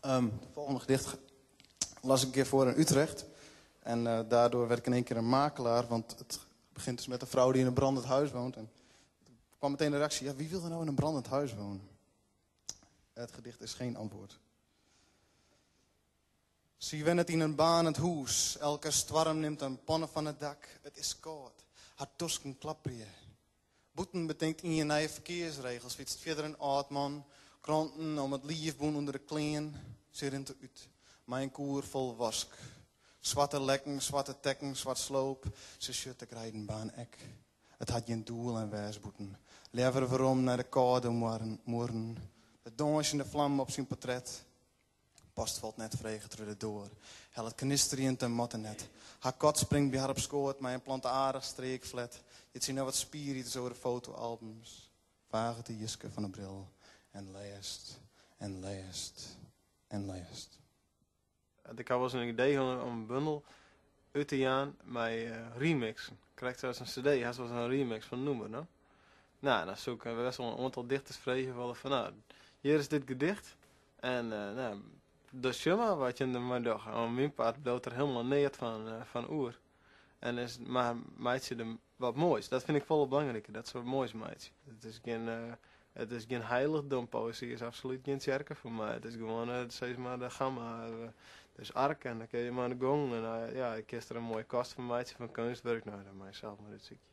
Het volgende gedicht las ik een keer voor in Utrecht. En daardoor werd ik in één keer een makelaar. Want het begint dus met een vrouw die in een brandend huis woont. En toen kwam meteen de reactie, ja, wie wil er nou in een brandend huis wonen? Het gedicht is geen antwoord. Zie wen het in een banend huis. Elke stwarm neemt een pannen van het dak. Het is koud. Haar tosken klapprieën. Boeten betekent in je nieuwe verkeersregels. Fietst verder een oud man. Kranten om het liefboen onder de kleen. Ze rint eruit. Mijn koer vol wask. Zwarte lekken, zwarte tekken, zwart sloop. Ze schutte krijgen baan ek. Het had geen doel en wijsboeten. Lever waarom naar de koude moeren. De dansende vlam op zijn portret. Past valt net vregen door de door. Hel het knisterend en matte net. Haar kot springt bij haar op schoot. Met een plantaardig streekflat. Je ziet nou wat spierietjes over de fotoalbums. Vage de Jiske van de bril. En leest. En leest. En leest. Ik had wel eens een idee om een bundel uit te gaan met remixen. Ik krijg trouwens een cd, hij was een remix van Noemer, no? Nou, dan zoek ik best wel een aantal dichters vregen van, nou, hier is dit gedicht. En, nou, dus jammer wat je er maar doet. Aan mijn part bloot er helemaal neer van oer. En is maar meidje er wat moois. Dat vind ik volop belangrijk, dat is wat moois meidje. Het is geen heiligdom, poëzie is absoluut geen kerken voor mij. Het is gewoon, zeg maar, de gamma. Dus ark en dan kun je maar aan de gong. En ja, ik kies er een mooie kast van meidje van kunstwerk. Nou, dan maak ik zelf maar dit stukje.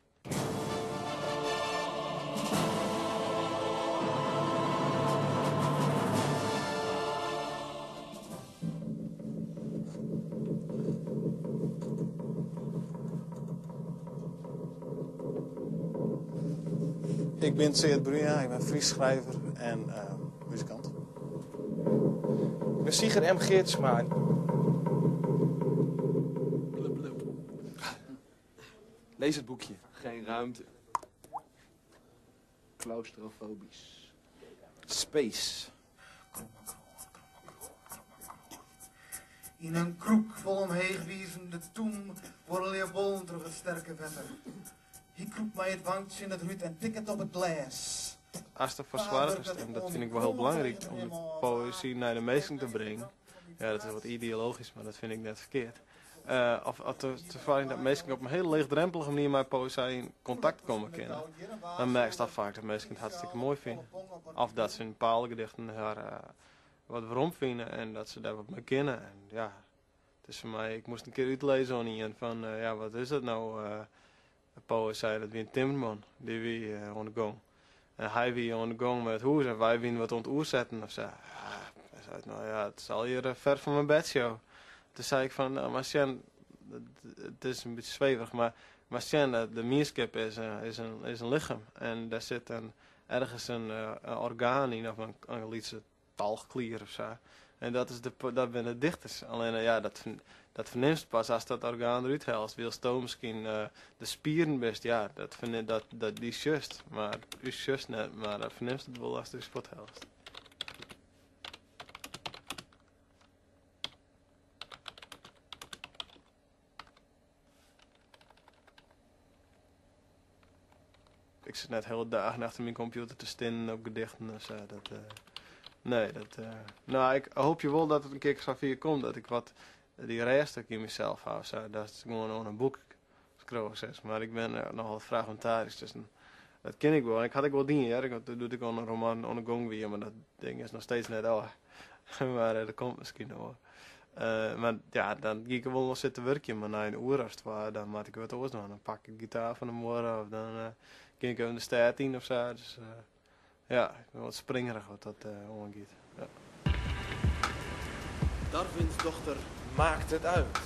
Ik ben Seert Bruna, ik ben Fries schrijver en muzikant. Ik ben Sigrid M. Geertsma. Lees het boekje. Geen ruimte. Claustrofobisch. Space. In een kroek vol omheegwiezende toem worden leerbollen terug het sterke wetter. Hier kroep mij het wandje in het ruut en tik het op het glas. Als het verzwaard is, en dat vind ik wel heel belangrijk om de poëzie naar de mensen te brengen. Ja, dat is wat ideologisch, maar dat vind ik net verkeerd. Of te verwachten dat mensen op een hele leegdrempelige manier met poëzie in contact komen kunnen. Dan merk je dat vaak dat mensen het hartstikke mooi vinden. Of dat ze in bepaalde gedichten haar wat waarom vinden en dat ze daar wat mee kennen. En ja, het is voor mij, ik moest een keer uitlezen aan iemand van, ja, wat is dat nou? Poëzie, dat wie een timmerman, die wie aan de gong. En hij wie aan de gong met het huis en wij wie wat aan het oer zetten of zo. Ja, hij zei, nou ja, het is al hier ver van mijn bedshow. Toen zei ik van, nou, maar Sjen, het is een beetje zweverig, maar Sjen, de mierskip is een lichaam. En daar zit ergens een orgaan in, of een lietse talgklier of zo. En dat ben de dichters. Alleen, ja, dat verneemt je pas als dat orgaan eruit helst. Wil je misschien de spieren best, ja, die is just. Maar u is just net, maar dat verneemt het wel als de spot helst. Ik zit net hele dagen achter mijn computer te stinnen op gedichten. Dus nou, ik hoop je wel dat het een keer zo via komt. Dat ik wat die reststuk in mezelf hou. Zo. Dat is gewoon een boek schrijven. Maar ik ben nogal fragmentarisch. Dus dat ken ik wel. En ik had ik wel dingen. Ja. Dat doe ik al een roman on the gong weer. Maar dat ding is nog steeds net al. Maar dat komt misschien nog wel. Maar ja, dan ga ik er wel nog zitten werken. Maar na een uur als het ware, dan maak ik wat anders doen. Dan pak ik gitaar van de morgen. Of dan ga ik even de stad in of zo. Dus ja, ik ben wat springerig wat dat omgaat. Ja. Darwins dochter maakt het uit.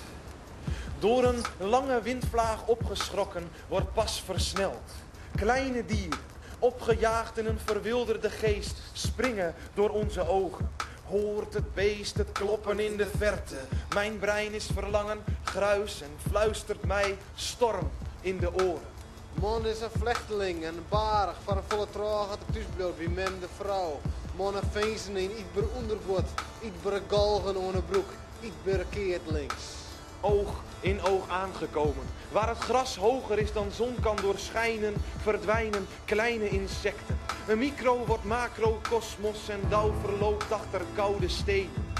Door een lange windvlaag opgeschrokken wordt pas versneld. Kleine dieren, opgejaagd in een verwilderde geest, springen door onze ogen. Hoort het beest het kloppen in de verte. Mijn brein is verlangen, gruis en fluistert mij storm in de oren. Man is een vlechteling en een barig van een volle trouw gaat er thuisbloot wie men de vrouw. Mannen feesten in ieder ondergoed, ieder galgen onder broek, ieder keert links. Oog in oog aangekomen. Waar het gras hoger is dan zon kan doorschijnen, verdwijnen kleine insecten. Een micro wordt macrokosmos en dauw verloopt achter koude stenen.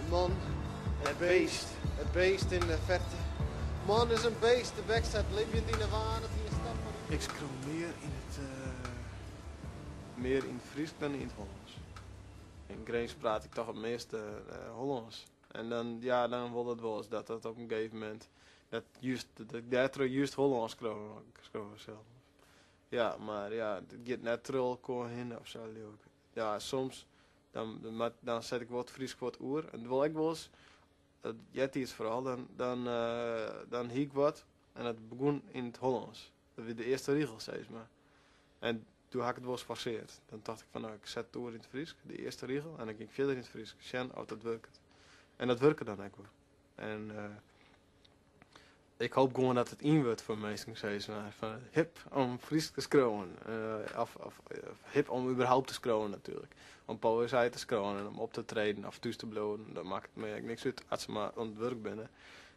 De man, Het beest. het beest in de verte. Man is een beest, de bek staat levend in de waan, dat hij een stap van... Ik schreeuw meer in het Fries dan in het Hollands. In Grains praat ik toch het meeste Hollands. En dan wil het wel eens dat op een gegeven moment dat ik daar juist Hollands schreeuw zelf. Ja, maar ja, het gaat net terug heen of zo. Ja, soms dan zet ik wat Fries wat oer en wil ik wel eens jet iets vooral dan hiek wat en het begon in het Hollands. Dat was de eerste regel steeds maar. En toen had ik het wel eens passeerd. Dan dacht ik van nou, ik zet door in het Fries, de eerste regel, en dan ging ik verder in het Fries. Sjen, of dat werkt. En dat werkte dan ook wel. En ik hoop gewoon dat het in wordt voor mensen, steeds maar. Van hip om Fries te schreeuwen. Of hip om überhaupt te schreeuwen natuurlijk. Om poëzie te schreeuwen en om op te treden of thuis te blowen. Dat maakt me niks uit als ze maar aan het werk binnen.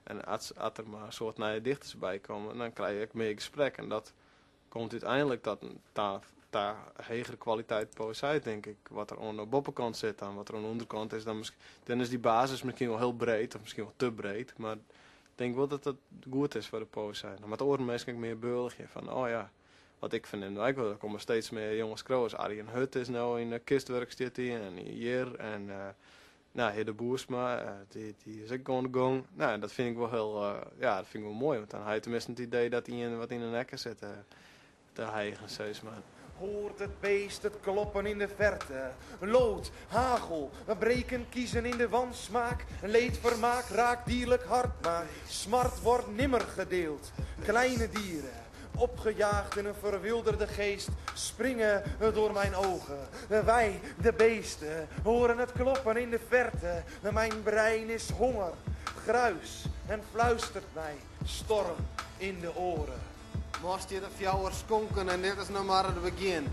En als er maar een soort nieuwe dichters bij komen, dan krijg ik meer gesprek. En dat komt uiteindelijk tot hogere kwaliteit poëzie, denk ik. Wat er aan de boppenkant zit en wat er aan de onderkant is, dan is die basis misschien wel heel breed, of misschien wel te breed. Maar ik denk wel dat het goed is voor de poëzie. Maar het oren misschien meer beulgje van, oh ja, wat ik vind in de wijk, er komen steeds meer jonge schrijvers. Arjen Hut is nou in de kistwerk en hier en hier de Boersma, die is ook gewoon de gang. Nou, dat vind ik wel heel, dat vind ik wel mooi, want dan heb je tenminste het idee dat hij wat in de nekken zit te hijgen, steeds maar. Hoort het beest het kloppen in de verte. Lood, hagel, breken kiezen in de wansmaak. Leedvermaak raakt dierlijk hart, maar smart wordt nimmer gedeeld. Kleine dieren, opgejaagd in een verwilderde geest, springen door mijn ogen. Wij, de beesten, horen het kloppen in de verte. Mijn brein is honger, gruis en fluistert mij storm in de oren. Moest je de fjouwer skonken en dit is nog maar het begin.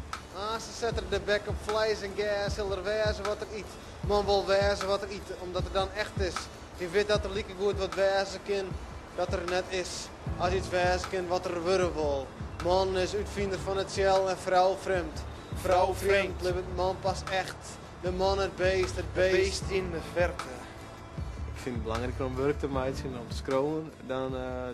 Ze zetten de bek op vlees en gas, zal er wezen wat er eet. Man wil wezen wat er eet, omdat het dan echt is. Je weet dat er lieke goed wat wezen kan, dat er net is. Als iets wezen kan wat er worden wil. Man is uitvinder van het shell en vrouw vreemd. Vrouw vreemd, het man pas echt. De man het beest in de verte. Ik vind het belangrijker om werk te maken en om te scrollen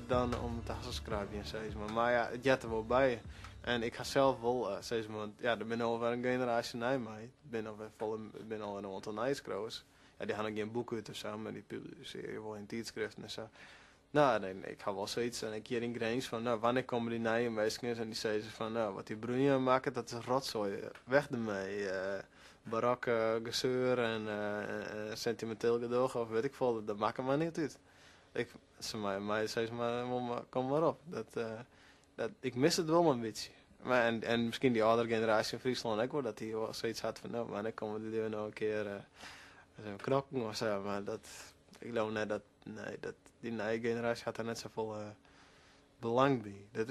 dan om te schrijven. Maar ja, het jat er wel bij. En ik ga zelf wel steeds maar, ja, er ben al een generatie na mij. Ik ben al een aantal nijschrijvers. Ja, die hadden geen boek uit of zo, maar die publiceren wel in tijdschriften en zo. Nou, nee, ik ga wel zoiets en ik hier in Grains van, nou, wanneer komen die nieuwe wijzigingen en die zeggen van, nou, wat die broeien maken, dat is rotzooi. Weg ermee. Barokke gezeur en sentimenteel gedoog of weet ik veel, dat maakt me niet uit. Mij zei ze maar, kom maar op. Ik mis het wel een beetje. Maar, en misschien die oudere generatie in Friesland ook wel, dat die wel zoiets had van, nou, wanneer komen die nou een keer knokken of zo. Maar ik geloof net dat die nieuwe generatie had er net zoveel belang bij.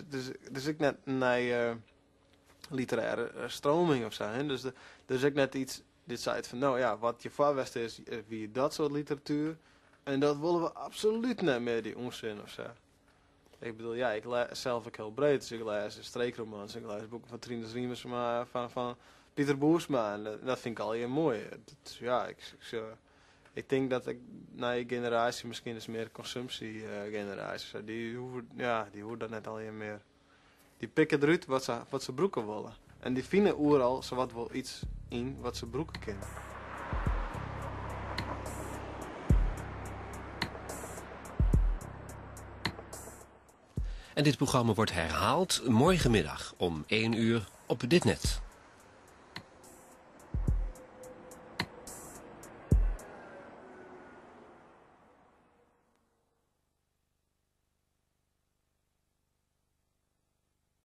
Dus ik net een literaire stroming of zo. Hè? Dus ik net iets, dit zei het van, nou ja, wat je voorwest is wie dat soort literatuur. En dat willen we absoluut niet meer, die onzin of zo. Ik bedoel, ja, ik lees zelf ook heel breed. Dus ik lees streekromans, ik lees boeken van Trines Riemers, maar van Pieter Boersma. En dat vind ik al heel mooi. Dus ja, ik denk dat ik na je generatie misschien is meer consumptiegeneratie. Die hoort dat net al heel meer. Die pikken eruit wat ze broeken willen. En die vinden overal zowat wel iets in wat ze broeken kennen. En dit programma wordt herhaald morgenmiddag om 1 uur op dit net.